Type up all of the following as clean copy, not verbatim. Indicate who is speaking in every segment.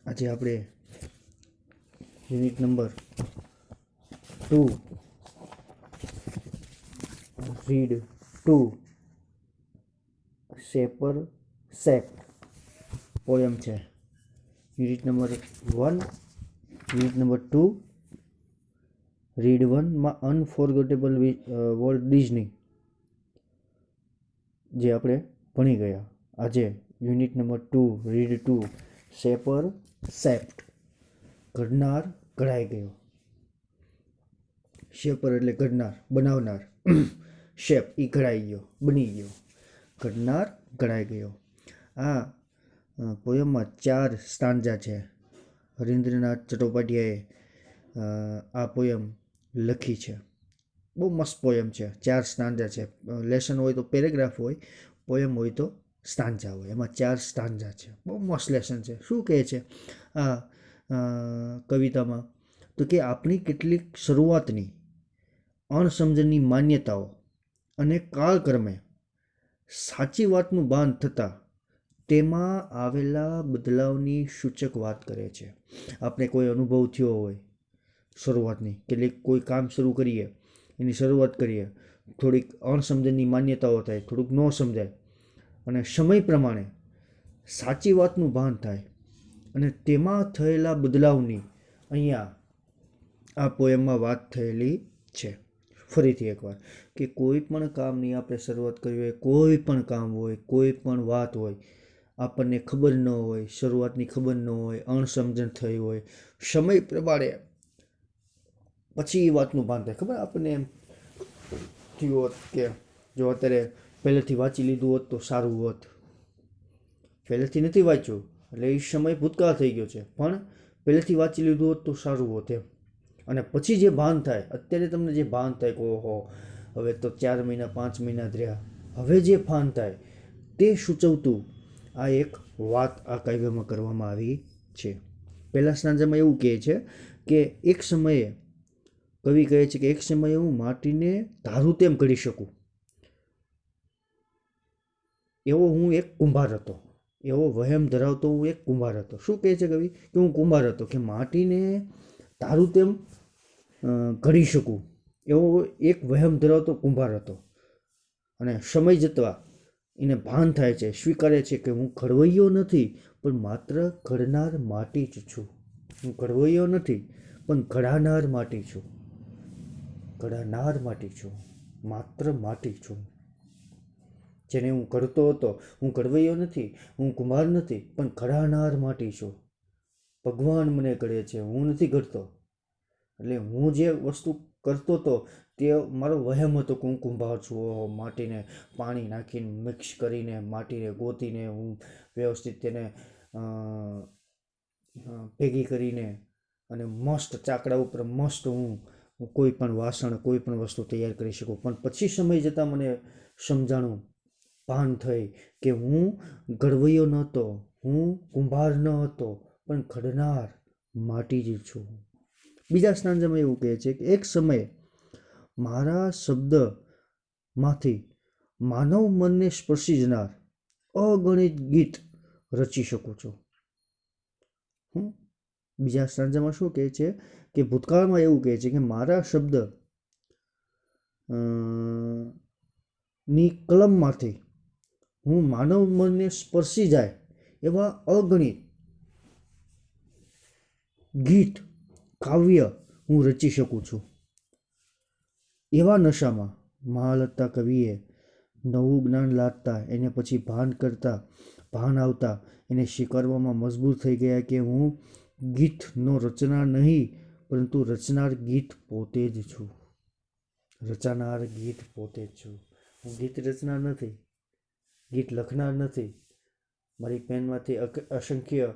Speaker 1: આજે આપણે unit number 2 read 2 shaper shaped poem છે. Unit number 1 unit number 2 read 1માં અનફોરગેટેબલ વોલ્ટ ડિઝની જે આપણે ભણી ગયા. આજે unit number 2 read 2 shaper shaped ઘડનાર ઘડાઈ ગયો. શેપર એટલે ઘડનાર, બનાવનાર. શેપ એ ઘડાઈ ગયો, બની ગયો. ઘડનાર ઘડાઈ ગયો. આ પોયમમાં 4 સ્ટાન્જા છે. હરીન્દ્રનાથ ચટ્ટોપાધ્યાયે આ પોયમ લખી છે. બહુ મસ્ત પોયમ છે. 4 સ્ટાન્જા છે. લેસન હોય તો પેરેગ્રાફ હોય, પોયમ હોય તો સ્ટાન્જા હોય. એમાં 4 સ્ટાન્જા છે. બહુ મસ્ત લેસન છે. શું કહે છે આ કવિતામાં? તો કે આપણી કેટલીક શરૂઆતની અણસમજણની માન્યતાઓ અને કાળક્રમે સાચી વાતનું ભાન થતાં તેમાં આવેલા બદલાવની સૂચક વાત કરે છે. આપણે કોઈ અનુભવ થયો હોય શરૂઆતની, કેટલીક કોઈ કામ શરૂ કરીએ, એની શરૂઆત કરીએ, થોડીક અણસમજણની માન્યતાઓ થાય, થોડુંક ન સમજાય, અને સમય પ્રમાણે સાચી વાતનું ભાન થાય અને તેમાં થયેલા બદલાવની અહીંયા આ પોયમમાં વાત થયેલી છે. ફરીથી એકવાર કે કોઈ પણ કામની આપણે શરૂઆત કરવી હોય, કોઈ પણ કામ હોય, કોઈ પણ વાત હોય, આપણને ખબર ન હોય, શરૂઆતની ખબર ન હોય, અણસમજણ થઈ હોય, સમય પ્રમાણે પછી એ વાતનું ભાન થાય. ખબર આપણને એમ થયું હોત કે જો અત્યારે પહેલેથી વાંચી લીધું હોત તો સારું હોત. પહેલેથી નથી વાંચ્યું એટલે એ સમય ભૂતકાળ થઈ ગયો છે, પણ પહેલેથી વાંચી લીધું હોત તો સારું હોત એમ. અને પછી જે ભાન થાય, અત્યારે તમને જે ભાન થાય કે ઓહો હવે તો 4 મહિના 5 મહિના જ રહ્યા, હવે જે ભાન થાય તે સૂચવતું આ એક વાત આ કાવ્યમાં કરવામાં આવી છે. પહેલા સ્ટાન્જામાં એવું કહે છે કે એક સમયે, કવિ કહે છે કે એક સમયે હું માટીને ધારું તેમ ઘડી શકું એવો હું એક કુંભાર હતો. એવો વહેમ ધરાવતો હું એક કુંભાર હતો. શું કહે છે કવિ? કે હું કુંભાર હતો, કે માટીને ધારું તેમ ઘડી શકું એવો એક વહેમ ધરાવતો કુંભાર હતો. અને સમય જતાં એને ભાન થાય છે, સ્વીકારે છે કે હું ઘડવૈયો નથી પણ માત્ર ઘડનાર માટી જ છું. હું ઘડવૈયો નથી પણ ઘડાનાર માટી છું. ઘડાનાર માટી છું, માત્ર માટી છું. જેને હું ઘડતો હતો, હું ઘડવૈયો નથી, હું કુંભાર નથી પણ ઘડાનાર માટી છું. ભગવાન મને ઘડે છે, હું નથી ઘડતો. એટલે હું જે વસ્તુ કરતો હતો તે મારો વહેમ હતો કે હું કુંભાર છું. માટીને પાણી નાખીને મિક્સ કરીને, માટીને ગોતીને હું વ્યવસ્થિત તેને ભેગી કરીને અને મસ્ત ચાકડા ઉપર મસ્ત હું કોઈ પણ વાસણ, કોઈ પણ વસ્તુ તૈયાર કરી શકું. પણ પછી સમય જતાં મને સમજાણું, ભાન થઈ કે હું ઘડવૈયો નહોતો, હું કુંભાર ન હતો પણ ઘડનાર માટી જ છું. બીજા સ્ટાન્જામાં એવું કહે છે કે એક સમયે મારા શબ્દમાંથી માનવ મનને સ્પર્શી જનાર અગણિત ગીત રચી શકું છું. બીજા સ્ટાન્જામાં શું કહે છે કે ભૂતકાળમાં એવું કહે છે કે મારા શબ્દ ની કલમમાંથી હું માનવ મનને સ્પર્શી જાય એવા અગણિત ગીત, કાવ્ય હું રચી શકું છું. એવા નશામાં મહાલતા કવિએ નવું જ્ઞાન લાદતા, એને પછી ભાન કરતા, ભાન આવતા એને સ્વીકારવામાં મજબૂર થઈ ગયા કે હું ગીતનો રચનાર નહીં પરંતુ રચનાર ગીત પોતે જ છું. રચનાર ગીત પોતે જ છું. હું ગીત રચનાર નથી, ગીત લખનાર નથી. મારી પેનમાંથી અસંખ્ય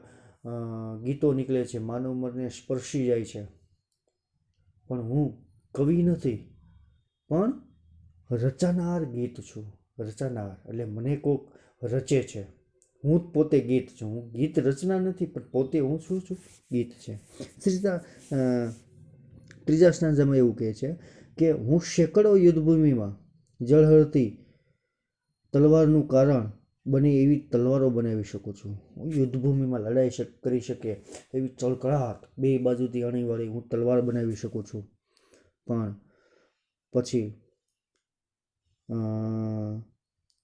Speaker 1: ગીતો નીકળે છે, માનવ મનને સ્પર્શી જાય છે, પણ હું કવિ નથી પણ રચનાર ગીત છું. રચનાર એટલે મને કોક રચે છે, હું પોતે ગીત છું. હું ગીત રચનાર નથી પણ પોતે હું શું છું? ગીત છે. ત્રીજા સ્ટાન્જામાં એવું કહે છે કે હું સેંકડો યુદ્ધભૂમિમાં ઝળહળતી તલવારનું કારણ બને એવી તલવારો બનાવી શકું છું. હું યુદ્ધભૂમિમાં લડાઈ કરી શકે એવી ચળકળાટ બે બાજુથી અણીવાળી હું તલવાર બનાવી શકું છું. પણ પછી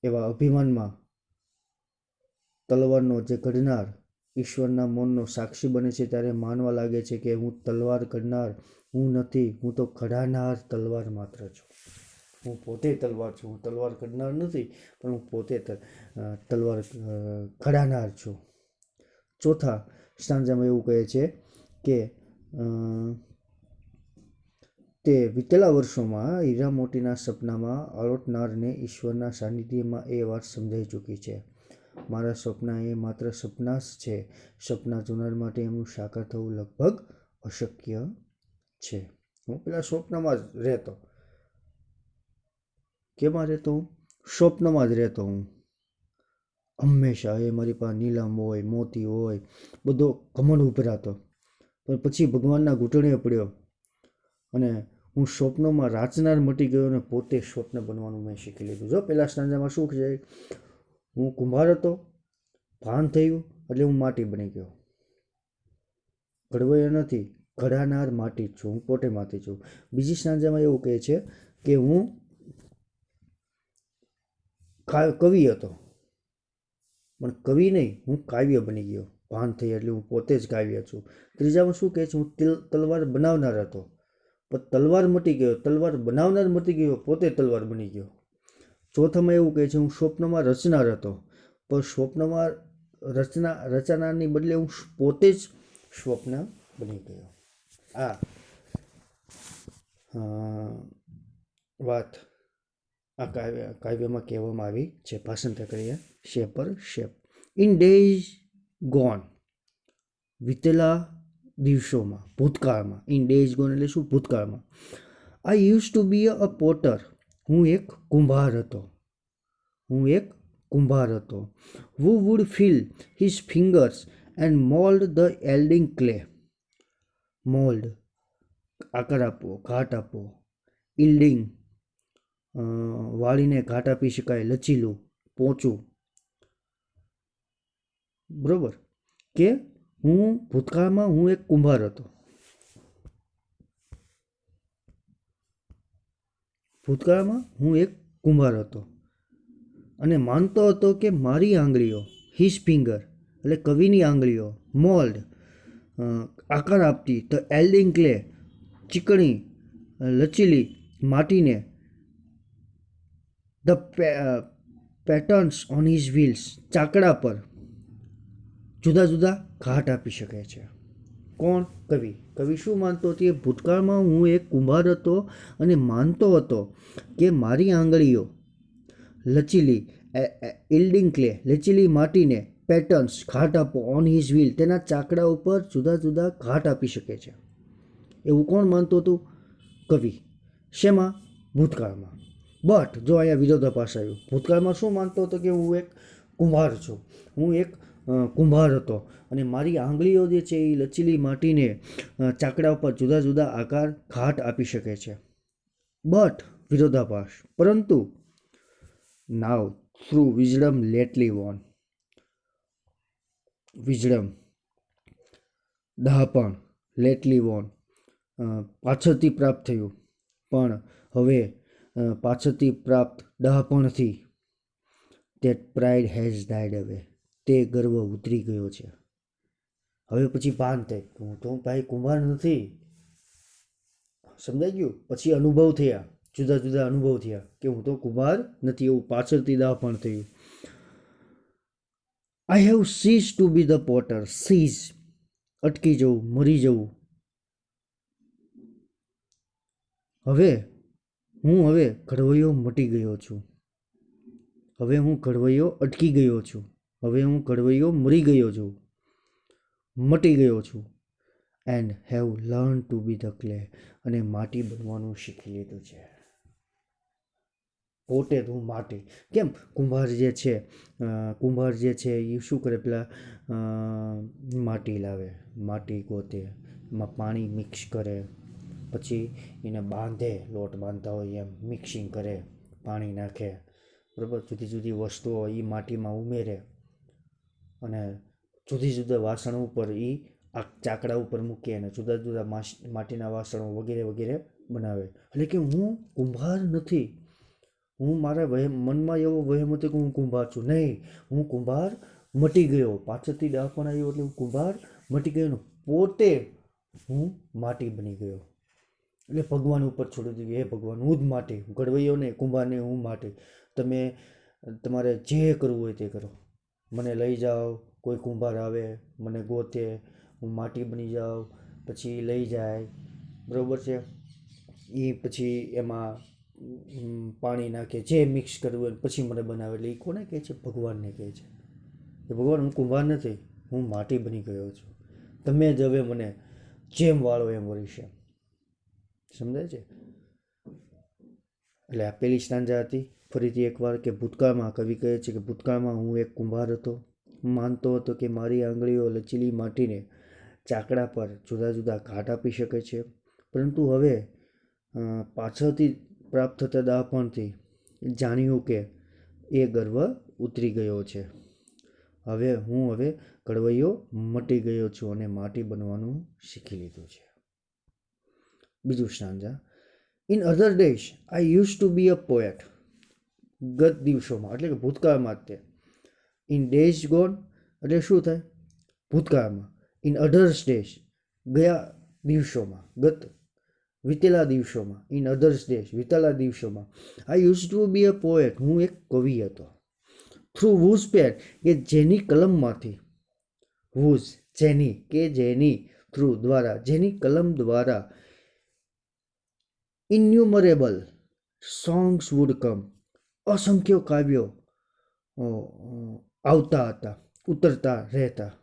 Speaker 1: એવા અભિમાનમાં તલવારનો જે ઘડનાર ઈશ્વરના મૌનનો સાક્ષી બને છે ત્યારે માનવા લાગે છે કે હું તલવાર ઘડનાર હું નથી, હું તો ઘડાનાર તલવાર માત્ર છું. હું પોતે તલવાર છું, હું તલવાર ઘડનાર નથી, પણ હું પોતે તલવાર ઘડાનાર છું. ચોથા સ્ટાન્જામાં એવું કહે છે કે તે વિતેલા વર્ષોમાં હીરા મોતીના સપનામાં આળોટનારને ઈશ્વરના સાનિધ્યમાં એ વાત સમજાઈ ચૂકી છે. મારા સપના એ માત્ર સપના જ છે. સપના જોનાર માટે એમનું સાકાર થવું લગભગ અશક્ય છે. હું પેલા સ્વપ્નમાં જ રહેતો. કેમાં રહેતો હું? સ્વપ્નમાં જ રહેતો હું હંમેશા. એ મારી પાસે નીલમ હોય, મોતી હોય, બધો ઘમંડ ઉભરાતો. પણ પછી ભગવાનના ઘૂંટણે પડ્યો અને હું સ્વપ્નમાં રાચનાર મટી ગયો અને પોતે સ્વપ્ન બનવાનું મેં શીખી લીધું. જો પહેલા સ્ટાન્જામાં શું છે, હું કુંભાર હતો, ભાન થયું એટલે હું માટી બની ગયો. ઘડવૈયો નથી, ઘડાનાર માટી જ છું, હું પોતે માટી છું. બીજી સ્ટાન્જામાં એવું કહે છે કે હું કવિ હતો, પણ કવિ નહીં, હું કાવ્ય બની ગયો. ભાન થઈ એટલે હું પોતે જ કાવ્ય છું. ત્રીજામાં શું કહે છે, હું તલવાર બનાવનાર હતો, પણ તલવાર મટી ગયો. તલવાર બનાવનાર મટી ગયો, પોતે તલવાર બની ગયો. ચોથામાં એવું કહે છે, હું સ્વપ્નમાં રચનાર હતો, પણ સ્વપ્નમાં રચનારની બદલે હું પોતે જ સ્વપ્ન બની ગયો. આ વાત આ કાવ્યમાં કહેવામાં આવી છે. ભાષાંતર કરીએ. Shaper shape. In days gone, વિતેલા દિવસોમાં, ભૂતકાળમાં. ઇન ડેઝ ગોન એટલે શું? ભૂતકાળમાં. I use to be a potter, હું એક કુંભાર હતો. હું એક કુંભાર હતો. Who would feel his fingers and mould the yielding clay. Mould આકાર આપવો, ઘાટ આપવો. ઇલ્ડિંગ વાળીને ઘાટ આપી શકાય, લચીલું, પોચું. બરોબર કે હું ભૂતકાળમાં હું એક કુંભાર હતો. ભૂતકાળમાં હું એક કુંભાર હતો અને માનતો હતો કે મારી આંગળીઓ, હિઝ ફિંગર એટલે કવિની આંગળીઓ, મોલ્ડ આકાર આપતી, ધ એલ્ડિંગ ક્લે ચીકણી લચીલી માટીને, the patterns on his wheels ચાકડા પર જુદા જુદા ઘાટ આપી શકે છે. કોણ? કવિ. કવિ શું માનતો હતો? એ ભૂતકાળમાં હું એક કુંભાર હતો અને માનતો હતો કે મારી આંગળીઓ લચીલી ઇલ્ડિંગ ક્લે લચીલી માટીને પેટર્ન્સ ઘાટ આપો, ઓન હિઝ વ્હીલ તેના ચાકડા ઉપર જુદા જુદા ઘાટ આપી શકે છે. એવું કોણ માનતું હતું? કવિ. શેમાં? ભૂતકાળમાં. બટ જો અહીંયા વિરોધાભાસ આવ્યું. ભૂતકાળમાં શું માનતો હતો? કે હું એક કુંભાર છું, હું એક કુંભાર હતો અને મારી આંગળીઓ જે છે એ લચીલી માટીને ચાકડા ઉપર જુદા જુદા આકાર ઘાટ આપી શકે છે. બટ વિરોધાભાસ. પરંતુ now through wisdom lately won. Wisdom ડહાપણ, લેટલી વોન પાછળથી પ્રાપ્ત થયું, પણ હવે પાછળથી પ્રાપ્ત ડહાપણથી that pride has died away. તે ગર્વ ઉતરી ગયો છે. હવે પછી ભાન થાય કે હું તો ભાઈ કુંભાર નથી. સમજાઈ ગયું? પછી અનુભવ થયા, જુદા જુદા અનુભવ થયા કે હું તો કુંભાર નથી, એવું પાછળથી ડહાપણ થયું. I have ceased to be the potter. Ceased અટકી જવું, મરી જવું. હવે ઘડવૈયો મટી ગયો છું. હવે હું ઘડવૈયો અટકી ગયો છું. હવે હું ઘડવૈયો મરી ગયો છું, મટી ગયો છું. And have learn to be the clay. અને માટી બનવાનું શીખી લીધું છે. પોતે હું માટી. કેમ? કુંભાર જે છે એ શું કરે? પેલા માટી લાવે, માટી ગોતે, એમાં પાણી મિક્સ કરે, પછી એને બાંધે, લોટ બાંધતા હોય એમ મિક્સિંગ કરે, પાણી નાખે, બરાબર, જુદી જુદી વસ્તુઓ એ માટીમાં ઉમેરે અને જુદી જુદા વાસણો ઉપર એ આ ચાકડા ઉપર મૂકે અને જુદા જુદા માટીના વાસણો વગેરે વગેરે બનાવે. એટલે કે હું કુંભાર નથી. હું મારા મનમાં એવો વહેમ હતો કે હું કુંભાર છું. નહીં, હું કુંભાર મટી ગયો. પાછળથી ડાપણ આવ્યો એટલે હું કુંભાર મટી ગયો. પોતે હું માટી બની ગયો. એટલે ભગવાન ઉપર છોડી દીધું. હે ભગવાન, હું જ માટી, ઘડવૈયો ને કુંભાર ને હું માટી. તમે તમારે જે કરવું હોય તે કરો. મને લઈ જાઓ. કોઈ કુંભાર આવે, મને ગોતે, હું માટી બની જાઉં, પછી લઈ જાય. બરાબર છે. એ પછી એમાં પાણી નાખે, જે મિક્સ કરવું હોય પછી મને બનાવે. એટલે એ કોને કહે છે? ભગવાનને કહે છે કે ભગવાન, હું કુંભાર નથી, હું માટી બની ગયો છું. તમે જ હવે મને જેમ વાળો એમ વળીશ. સમજાય છે? એટલે આ પહેલી સ્ટાન્જા હતી. ફરીથી એકવાર કે ભૂતકાળમાં, કવિ કહે છે કે ભૂતકાળમાં હું એક કુંભાર હતો. માનતો હતો કે મારી આંગળીઓ લચીલી માટીને ચાકડા પર જુદા જુદા ઘાટ આપી શકે છે. પરંતુ હવે પાછળથી પ્રાપ્ત થતા દાપણથી જાણ્યું કે એ ગર્વ ઉતરી ગયો છે. હવે ઘડવૈયો મટી ગયો છું અને માટી બનવાનું શીખી લીધું છે. બીજું stanza. In other days I use to be a poet. ગત દિવસોમાં, એટલે કે ભૂતકાળમાં જ તે. ઇન ડેઝ ગોન એટલે શું થાય? ભૂતકાળમાં. ઇન અધર્સ ડેઝ ગયા દિવસોમાં, વીતેલા દિવસોમાં. ઇન અધર્સ ડેઝ વીતેલા દિવસોમાં. I use to be a poet, હું એક કવિ હતો. થ્રુ વૂઝ પેન, કે જેની કલમમાંથી, વૂઝ જેની, કે જેની, થ્રુ દ્વારા, જેની કલમ દ્વારા, ઇન્યુમરેબલ સોંગ્સ વુડ કમ, અસંખ્ય કાવ્યો આવતા હતા, ઉતરતા રહેતા.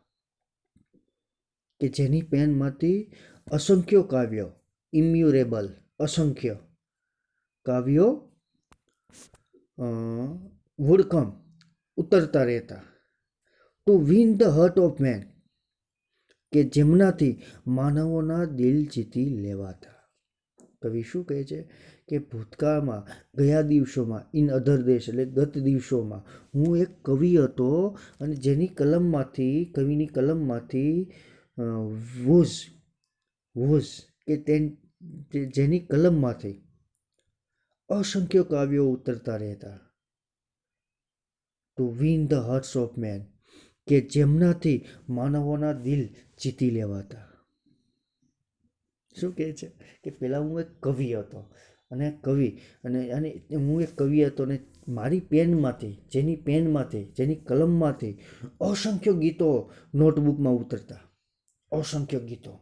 Speaker 1: કે જેની પેનમાંથી અસંખ્ય કાવ્યો, ઇમ્યુરેબલ અસંખ્ય કાવ્યો વુડ કમ ઉતરતા રહેતા. To win the heart of men, કે જેમનાથી માનવોના દિલ જીતી લેવાતા. કવિ શું કહે છે કે ભૂતકાળમાં, ગયા દિવસોમાં, ઇન અધર દેશ એટલે ગત દિવસોમાં, હું એક કવિ હતો અને જેની કલમમાંથી, કવિની કલમમાંથી વૂઝ કે જેની કલમમાંથી અસંખ્ય કાવ્યો ઉતરતા રહેતા. To win the hearts of men, કે જેમનાથી માનવોના દિલ જીતી લેવાતા. શું કહે છે કે પહેલાં હું એક કવિ હતો અને હું એક કવિ હતો અને મારી પેનમાંથી, જેની કલમમાંથી અસંખ્ય ગીતો નોટબુકમાં ઉતરતા. અસંખ્ય ગીતો.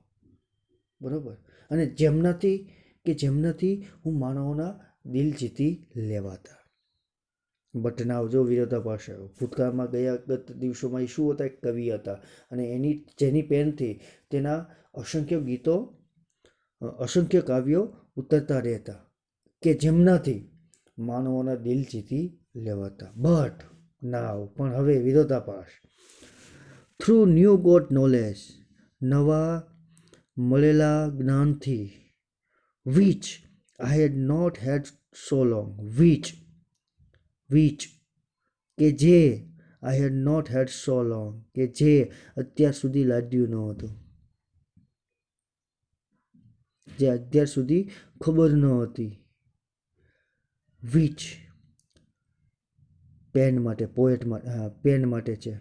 Speaker 1: બરાબર. અને જેમનાથી હું માનવોના દિલ જીતી લેવાતા. બટ નાવ, જો વિરોધાભાસ આવ્યો. ભૂતકાળમાં ગયા ગત દિવસોમાં એ શું હતા? એક કવિ હતા અને જેની પેનથી તેના અસંખ્ય ગીતો, અસંખ્ય કાવ્યો ઉતરતા રહેતા, કે જેમનાથી માનવોના દિલ જીતી લેવાતા. બટ નાવ, પણ હવે વિરોધાભાસ. થ્રુ ન્યૂ ગોટ નોલેજ, નવા મળેલા જ્ઞાનથી, which I had not had so long, which કે જે, આઈ had not had so long, કે જે અત્યાર સુધી લાદ્યું ન હતું, જે અત્યાર સુધી ખબર ન હતી. વિચ પેન માટે, પેન માટે છે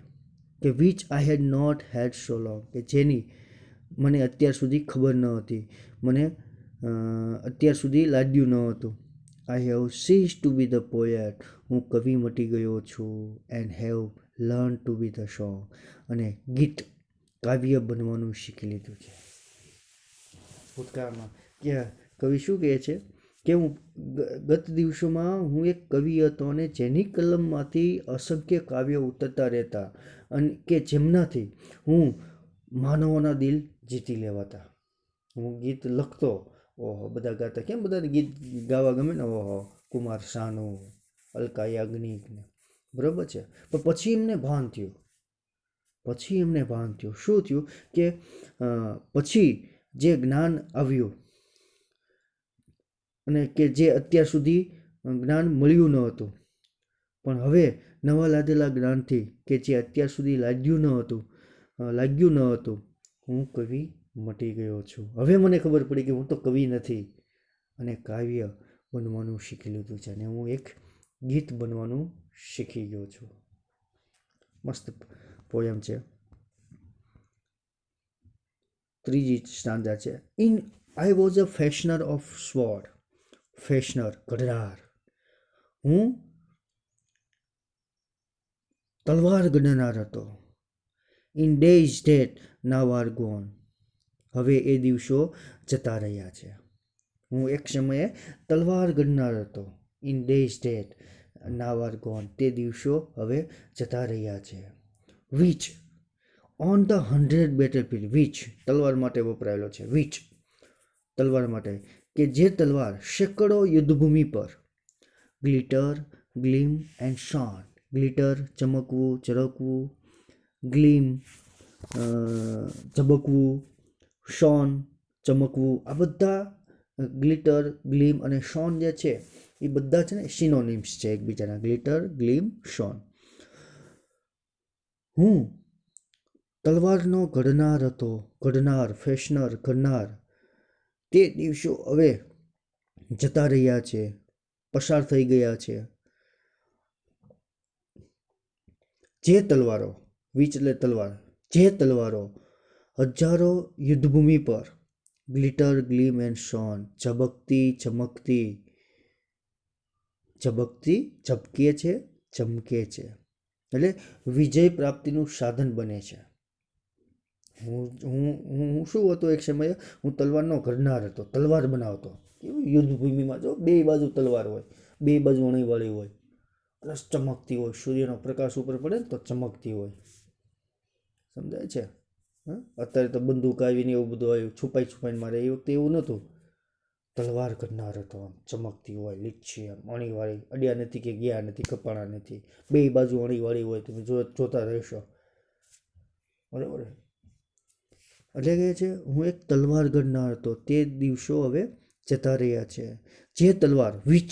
Speaker 1: કે which I had not had so long, કે જેની મને અત્યાર સુધી ખબર ન હતી, મને અત્યાર સુધી લાદ્યું ન હતું. I have ceased to be the poet, હું કવિ મટી ગયો છું. And have learn to be the song, અને ગીત, કાવ્ય બનવાનું શીખી લીધું છે. ભૂતકાળમાં કે કવિ શું કહે છે કે હું ગત દિવસોમાં હું એક કવિ હતો અને જેની કલમમાંથી અસંખ્ય કાવ્યો ઉતરતા રહેતા, અને કે જેમનાથી હું માનવોના દિલ જીતી લેવાતા. હું ગીત લખતો, ઓહો, બધા ગાતા. કેમ બધાને ગીત ગાવા ગમે ને? ઓહો, કુમાર સાનુ, અલકા યાજ્ઞિક ને. બરાબર છે. પણ પછી એમને ભાન થયું. શું થયું કે પછી જે જ્ઞાન આવ્યું અને કે જે અત્યાર સુધી જ્ઞાન મળ્યું ન હતું, પણ હવે નવા લાદેલા જ્ઞાનથી કે જે અત્યાર સુધી લાગ્યું ન હતું, હું કવિ મટી ગયો છું. હવે મને ખબર પડી કે હું તો કવિ નથી અને કાવ્ય બનવાનું શીખી લીધું છે અને હું એક ગીત બનવાનું શીખી ગયો છું. મસ્ત પોયમ છે. ત્રીજી સ્ટાન્ઝા છે. I was a fashioner of sword. Fashioner, ઘડનાર. હું તલવાર ગણનાર હતો. In days that now are gone. હવે એ દિવસો જતા રહ્યા છે. હું એક સમયે તલવાર ગણનાર હતો. In days that now are gone. તે દિવસો હવે જતા રહ્યા છે. Which on the 100 battlefield. Which તલવાર માટે વપરાયેલો છે. વિચ તલવાર માટે, કે જે તલવાર સેંકડો યુદ્ધભૂમિ પર glitter, gleam and shone. Glitter ચમકવું, ચળકવું, ગ્લીમ ઝબકવું, શોન ચમકવું, આ બધા ગ્લિટર, ગ્લીમ અને શોન જે છે એ બધા છે ને સિનોનિમ્સ છે એકબીજાના. Glitter, gleam, shone. હું તલવારનો ઘડનાર હતો. ઘડનાર, ફેશનર, ઘડનાર. તે દિવસો હવે જતા રહ્યા છે, પસાર થઈ ગયા છે. જે તલવારો, વીચ એટલે તલવાર, જે તલવારો હજારો યુદ્ધભૂમિ પર ગ્લિટર, ગ્લીમ એન્ડ શોન, ઝબકતી, ચમકતી, ઝબકે છે, ચમકે છે, એટલે વિજય પ્રાપ્તિનું સાધન બને છે. હું શું હતો એક સમયે? હું તલવારનો ઘડનાર હતો. તલવાર બનાવતો. કેવું યુદ્ધભૂમિમાં જો બે બાજુ તલવાર હોય, બે બાજુ અણીવાળી હોય, પ્લસ ચમકતી હોય, સૂર્યનો પ્રકાશ ઉપર પડે ને તો ચમકતી હોય. સમજાય છે? અત્યારે તો બંદૂક આવીને એવું બધું આવ્યું, છુપાઈને મારે. એ વખતે એવું નહોતું. તલવાર ઘડનાર હતો. આમ ચમકતી હોય, લીચ્છી, આમ અણીવાળી, અડ્યા નથી કે ગયા નથી, કપાણા નથી, બે બાજુ અણીવાળી હોય. તમે જોતા રહેશો. બરાબર. એટલે કહે છે હું એક તલવાર ઘડનાર હતો. તે દિવસો હવે જતા રહ્યા છે. જે તલવાર, વિચ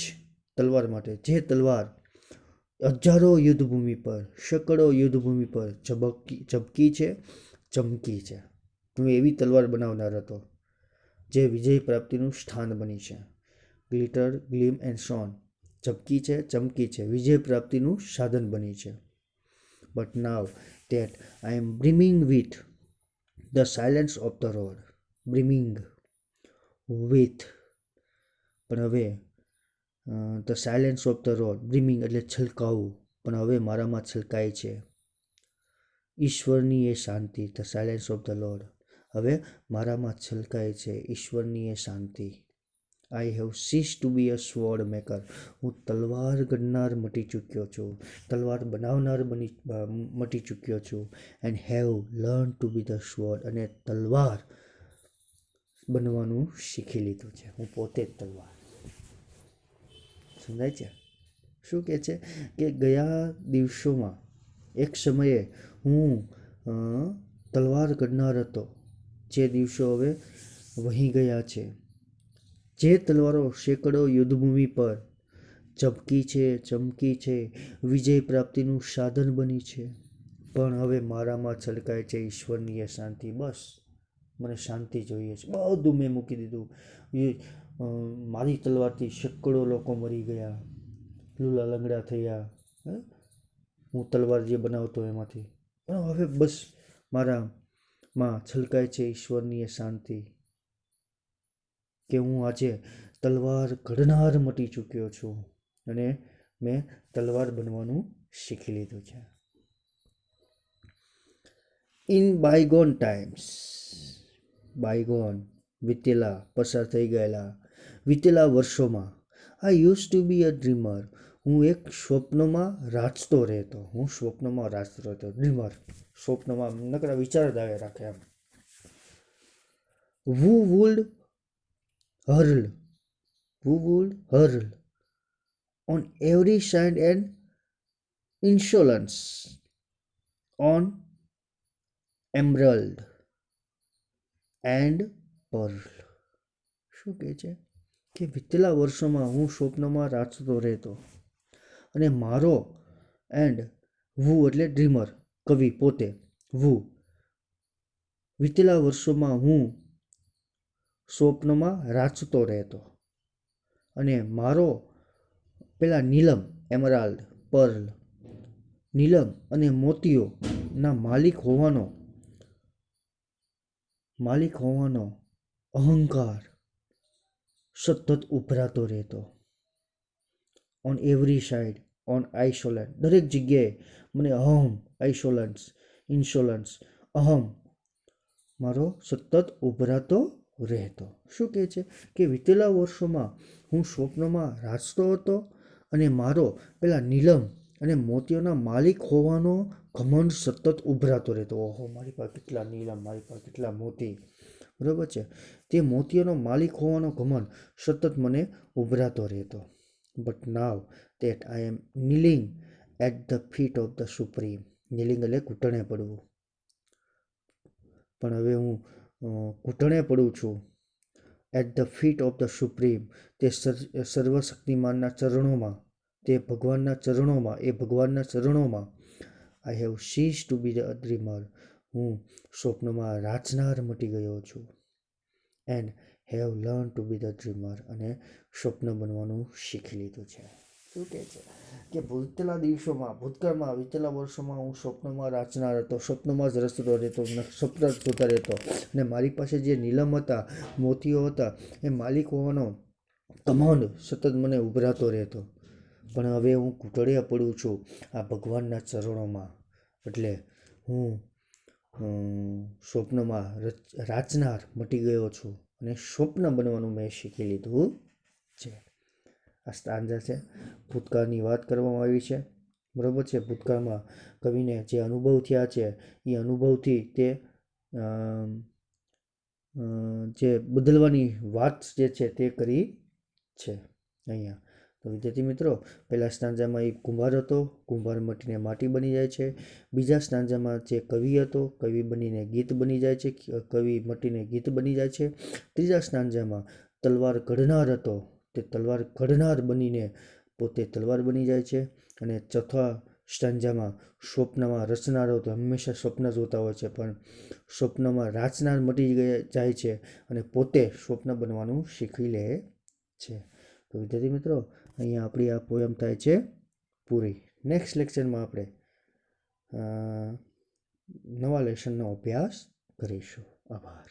Speaker 1: તલવાર માટે, જે તલવાર હજારો યુદ્ધભૂમિ પર, સેંકડો યુદ્ધભૂમિ પર ઝબકી છે, ચમકી છે. હું એવી તલવાર બનાવનાર હતો જે વિજય પ્રાપ્તિનું સ્થાન બની છે. ગ્લિટર, ગ્લીમ એન્ડ શોન, ઝબકી છે, ચમકી છે, વિજય પ્રાપ્તિનું સાધન બની છે. But now that I am brimming with the silence of the road. Brimming with, પણ હવે the silence of the road. brimming એટલે છલકાવું, પણ હવે મારામાં છલકાય છે ઈશ્વરની એ શાંતિ. the silence of the Lord. હવે મારામાં છલકાય છે ઈશ્વરની એ શાંતિ. I have ceased to be a sword maker. હું તલવાર ઘડનાર મટી ચૂક્યો છું, તલવાર બનાવનાર મટી ચૂક્યો છું. and have learned to be the sword. અને તલવાર બનવાનું શીખી લીધું છે. હું પોતે જ તલવાર. સમજાય છે? શું કહે છે કે ગયા દિવસોમાં એક સમયે હું તલવાર ઘડનાર હતો. જે દિવસો હવે વહી ગયા છે. જે તલવારો સેંકડો યુદ્ધભૂમિ પર ઝબકી છે, ચમકી છે, વિજય પ્રાપ્તિનું સાધન બની છે. પણ હવે મારામાં છલકાય છે ઈશ્વરની એ શાંતિ. બસ મને શાંતિ જોઈએ છે. બધું મેં મૂકી દીધું. મારી તલવારથી સેંકડો લોકો મરી ગયા, લૂલા લંગડા થયા. હું તલવાર જે બનાવતો એમાંથી. પણ હવે બસ મારામાં છલકાય છે ઈશ્વરની એ શાંતિ કે હું આજે તલવાર ઘડનાર મટી ચૂક્યો છું અને મેં તલવાર બનવાનું શીખી લીધું છે. In bygone times. બાયગોન વીતેલા, પસાર થઈ ગયેલા, વીતેલા વર્ષોમાં. I use to be a dreamer. હું એક સ્વપ્નમાં રાચતો રહેતો. ડ્રીમર. સ્વપ્નમાં નકરા વિચાર જ આવે રાખે એમ. who would hurl on every side and insolence on emerald and pearl. શું કહે છે કે વીતેલા વર્ષોમાં હું સ્વપ્નમાં રાચતો રહેતો અને મારો એન્ડ વુ એટલે ડ્રીમર, કવિ પોતે. વુ વીતેલા વર્ષોમાં હું સ્વપ્નમાં રાચતો રહેતો અને મારો પેલા નીલમ એમરાલ્ડ પર્લ નીલમ અને મોતીઓના માલિક હોવાનો અહંકાર સતત ઉભરાતો રહેતો. ઓન એવરી સાઈડ, ઓન આઇસોલેન્સ, દરેક જગ્યાએ મને ઇન્સ્યોલન્સ અહમ મારો સતત ઉભરાતો રહેતો. શું કહે છે કે વીતેલા વર્ષોમાં હું સ્વપ્નમાં રાચતો હતો અને મારો પેલા નીલમ અને મોતીઓના માલિક હોવાનો ઘમંડ સતત ઉભરાતો રહેતો. ઓહો, મારી પાસે કેટલા નીલમ, મારી પાસે કેટલા મોતી, બરાબર છે. તે મોતીઓનો માલિક હોવાનો ઘમંડ સતત મને ઉભરાતો રહેતો. But now that I am kneeling at the feet of the Supreme. kneeling એટલે ઘૂંટણે પડવું. પણ હવે હું ઘૂંટણે પડું છું. at the feet of the Supreme, તે સર્વશક્તિમાનના ચરણોમાં, તે ભગવાનના ચરણોમાં. I have ceased to be the dreamer. હું સ્વપ્નમાં રાચનાર મટી ગયો છું. and have learned to be the dreamer. અને સ્વપ્ન બનવાનું શીખી લીધું છે. શું કહે છે કે ભૂતકાળમાં વીતેલા વર્ષોમાં હું સ્વપ્નમાં રાચનાર હતો, સ્વપ્નમાં જ રચતો રહેતો, સ્વપ્ન જ જોતા રહેતો અને મારી પાસે જે નીલમ હતા, મોતીઓ હતા, એ માલિક હોવાનો કમાન્ડ સતત મને ઉભરાતો રહેતો. પણ હવે હું ઘૂંટણે પડું છું આ ભગવાનના ચરણોમાં. એટલે હું સ્વપ્નમાં રાચનાર મટી ગયો છું અને સ્વપ્ન બનવાનું મેં શીખી લીધું છે. આ સ્ટાન્જા છે. ભૂતકાળની વાત કરવામાં આવી છે, બરાબર છે. ભૂતકાળમાં કવિને જે અનુભવ થયા છે એ અનુભવથી તે જે બદલવાની વાત જે છે તે કરી છે અહીંયા. તો વિદ્યાર્થી મિત્રો, પહેલા સ્ટાન્જામાં એ કુંભાર હતો, કુંભાર મટીને માટી બની જાય છે. બીજા સ્ટાન્જામાં જે કવિ હતો, કવિ બનીને ગીત બની જાય છે, કવિ મટીને ગીત બની જાય છે. ત્રીજા સ્ટાન્જામાં તલવાર ઘડનાર હતો, તે તલવાર ઘડનાર બનીને પોતે તલવાર બની જાય છે. અને ચોથા સ્ટાન્જામાં સ્વપ્નમાં રચનાર હતો, હંમેશા સ્વપ્ન જોતા હોય છે, પણ સ્વપ્નમાં રાચનાર મટી જાય છે અને પોતે સ્વપ્ન બનવાનું શીખી લે છે. તો વિદ્યાર્થી મિત્રો, અહીંયા આપણી આ પોયમ થાય છે પૂરી. નેક્સ્ટ લેક્ચરમાં આપણે નવા લેસનનો અભ્યાસ કરીશું. આભાર.